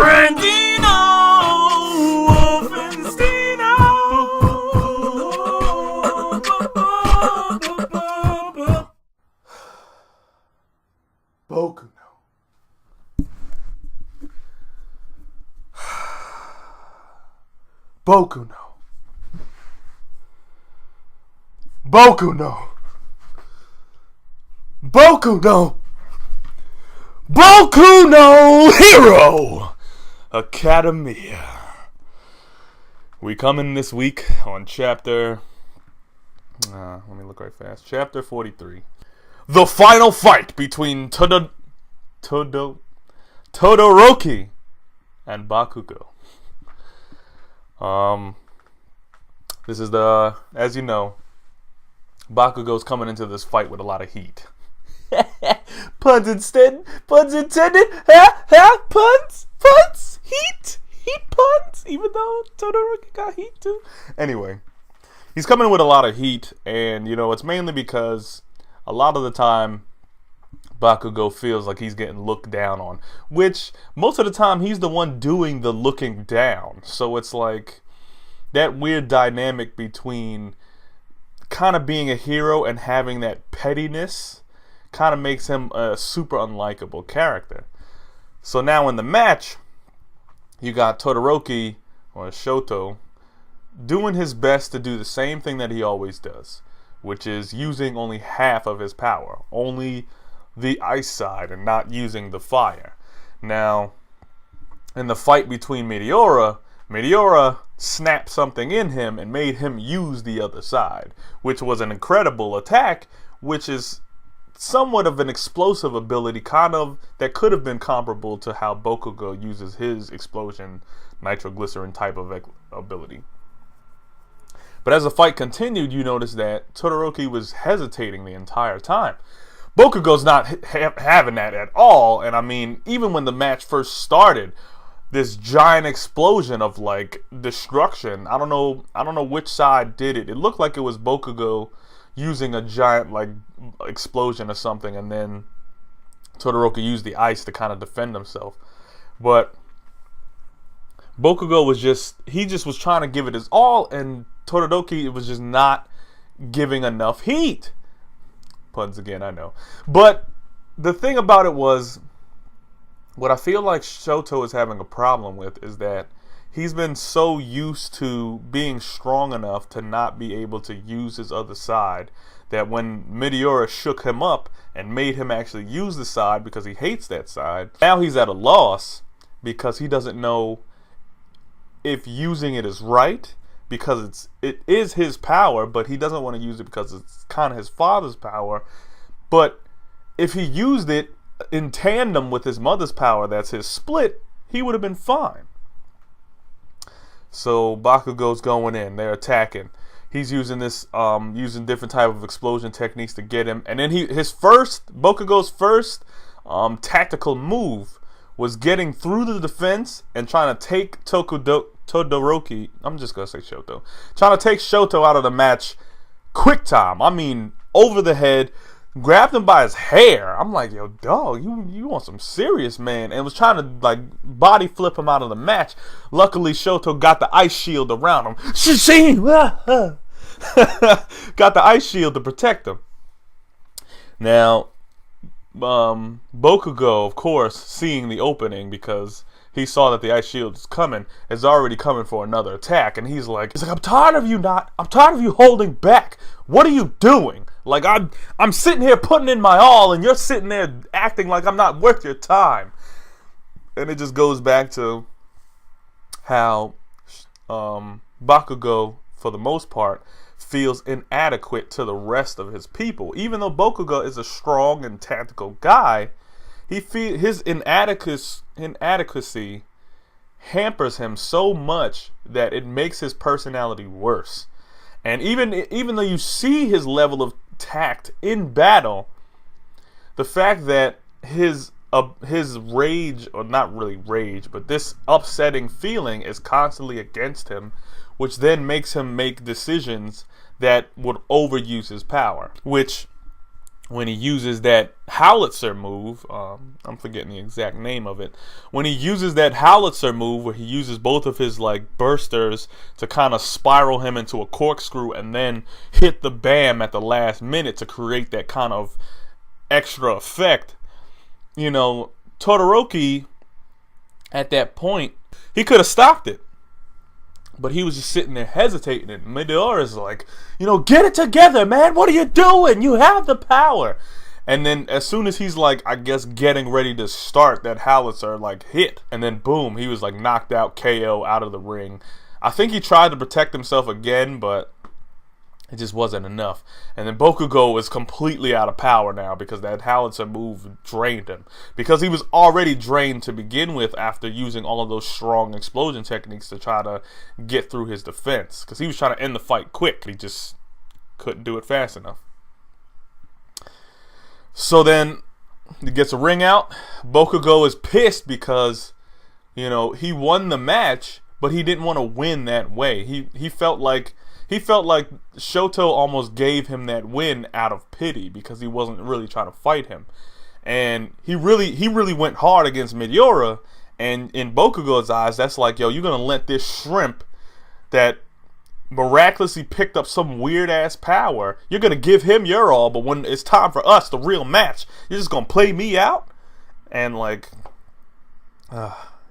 Brandino, Wolfensteino. Boku no. Boku no. Boku no. Boku no. Boku no Hero Academia. We coming this week on chapter. Let me look right fast. Chapter 43. The final fight between Todoroki and Bakugou. This is as you know, Bakugou's coming into this fight with a lot of heat. Puns intended, puns, heat puns, even though Todoroki got heat too. Anyway, he's coming with a lot of heat, and it's mainly because a lot of the time Bakugou feels like he's getting looked down on, which most of the time he's the one doing the looking down. So it's like that weird dynamic between kind of being a hero and having that pettiness kind of makes him a super unlikable character. So now in the match, you got Todoroki, or Shoto, doing his best to do the same thing that he always does, which is using only half of his power, only the ice side and not using the fire. Now, in the fight between Meteora snapped something in him and made him use the other side, which was an incredible attack, which is somewhat of an explosive ability, kind of, that could have been comparable to how Bakugou uses his explosion nitroglycerin type of ability. But as the fight continued, you notice that Todoroki was hesitating the entire time. Bakugou's not having that at all, and I mean, even when the match first started, this giant explosion of like destruction. I don't know which side did it. It looked like it was Bakugou using a giant like explosion or something, and then Todoroki used the ice to kind of defend himself. But Bakugou was just was trying to give it his all, and Todoroki was just not giving enough heat. Puns again, I know. But the thing about it was, what I feel like Shoto is having a problem with is that he's been so used to being strong enough to not be able to use his other side that when Meteora shook him up and made him actually use the side because he hates that side, now he's at a loss because he doesn't know if using it is right, because it is his power, but he doesn't want to use it because it's kind of his father's power. But if he used it in tandem with his mother's power, that's his split, he would have been fine. So Bakugou's going in, they're attacking. He's using this, using different type of explosion techniques to get him. And then Bakugou's first tactical move was getting through the defense and trying to take Todoroki, I'm just going to say Shoto, trying to take Shoto out of the match quick time. I mean, over the head, grabbed him by his hair. I'm like, yo, dog, you want some serious, man. And was trying to, like, body flip him out of the match. Luckily, Shoto got the ice shield around him. Got the ice shield to protect him. Now, Bakugou, of course, seeing the opening because he saw that the ice shield is coming, is already coming for another attack, and he's like, I'm tired of you holding back. What are you doing? Like, I'm sitting here putting in my all, and you're sitting there acting like I'm not worth your time. And it just goes back to how Bakugou, for the most part, feels inadequate to the rest of his people. Even though Bakugou is a strong and tactical guy, his inadequacy hampers him so much that it makes his personality worse. And even though you see his level of tact in battle, the fact that his rage, or not really rage, but this upsetting feeling is constantly against him, which then makes him make decisions that would overuse his power, which when he uses that howitzer move, I'm forgetting the exact name of it. When he uses that howitzer move, where he uses both of his like bursters to kind of spiral him into a corkscrew, and then hit the bam at the last minute to create that kind of extra effect. You know, Todoroki at that point, he could have stopped it, but he was just sitting there hesitating, and Midoriya's like, you know, get it together, man. What are you doing? You have the power. And then as soon as he's like, I guess, getting ready to start, that howitzer like hit. And then boom, he was like knocked out, KO, out of the ring. I think he tried to protect himself again, but it just wasn't enough. And then Bakugou is completely out of power now because that howitzer move drained him. Because he was already drained to begin with after using all of those strong explosion techniques to try to get through his defense. Because he was trying to end the fight quick. He just couldn't do it fast enough. So then he gets a ring out. Bakugou is pissed because, you know, he won the match, but he didn't want to win that way. He felt like Shoto almost gave him that win out of pity because he wasn't really trying to fight him. And he really went hard against Midoriya, and in Bakugou's eyes, that's like, yo, you're gonna let this shrimp that miraculously picked up some weird ass power, you're gonna give him your all, but when it's time for us, the real match, you're just gonna play me out? And like,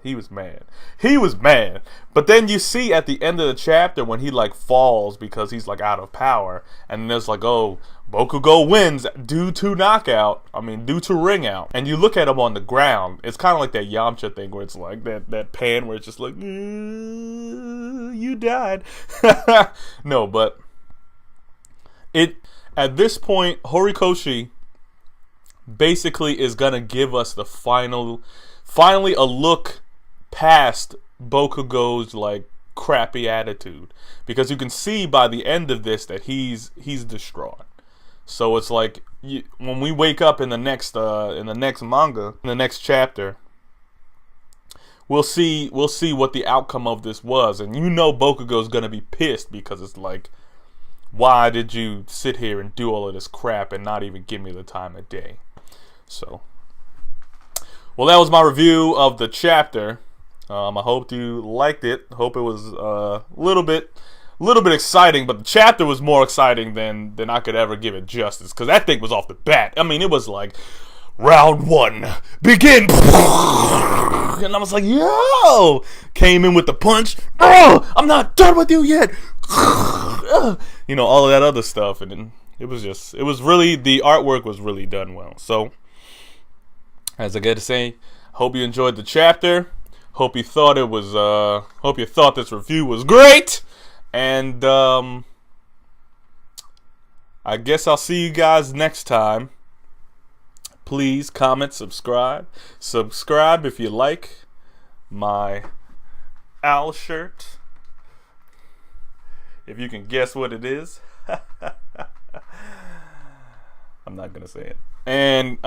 he was mad. He was mad. But then you see at the end of the chapter when he like falls because he's like out of power, and there's like, oh, Bakugou wins due to knockout. I mean, due to ring out. And you look at him on the ground. It's kind of like that Yamcha thing where it's like that pan where it's just like, you died. No, but at this point, Horikoshi basically is gonna give us the finally a look past Bakugou's like crappy attitude, because you can see by the end of this that he's distraught. So it's like when we wake up in the next manga, in the next chapter, we'll see what the outcome of this was, and you know Bakugou's gonna be pissed because it's like, why did you sit here and do all of this crap and not even give me the time of day? So, well, that was my review of the chapter. I hope you liked it. Hope it was a little bit exciting, but the chapter was more exciting than I could ever give it justice, because that thing was off the bat. I mean, it was like, round one, begin. And I was like, yo, came in with the punch. Oh, I'm not done with you yet. You know, all of that other stuff. And then it was really, the artwork was really done well. So, as I get to say, hope you enjoyed the chapter. Hope you thought this review was great. And I guess I'll see you guys next time. Please comment, subscribe. Subscribe if you like my owl shirt. If you can guess what it is. I'm not gonna say it. And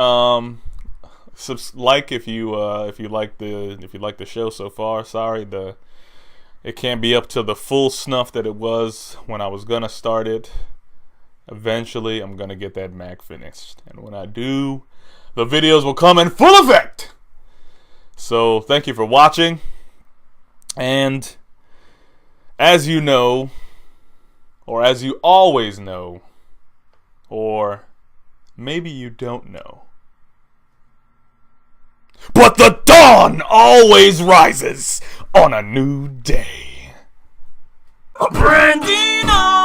like if you like the show so far. Sorry, it can't be up to the full snuff that it was when I was gonna start it. Eventually, I'm gonna get that Mac finished, and when I do, the videos will come in full effect. So thank you for watching, and as you know, or as you always know, or maybe you don't know, but the dawn always rises on a new day. Brandino!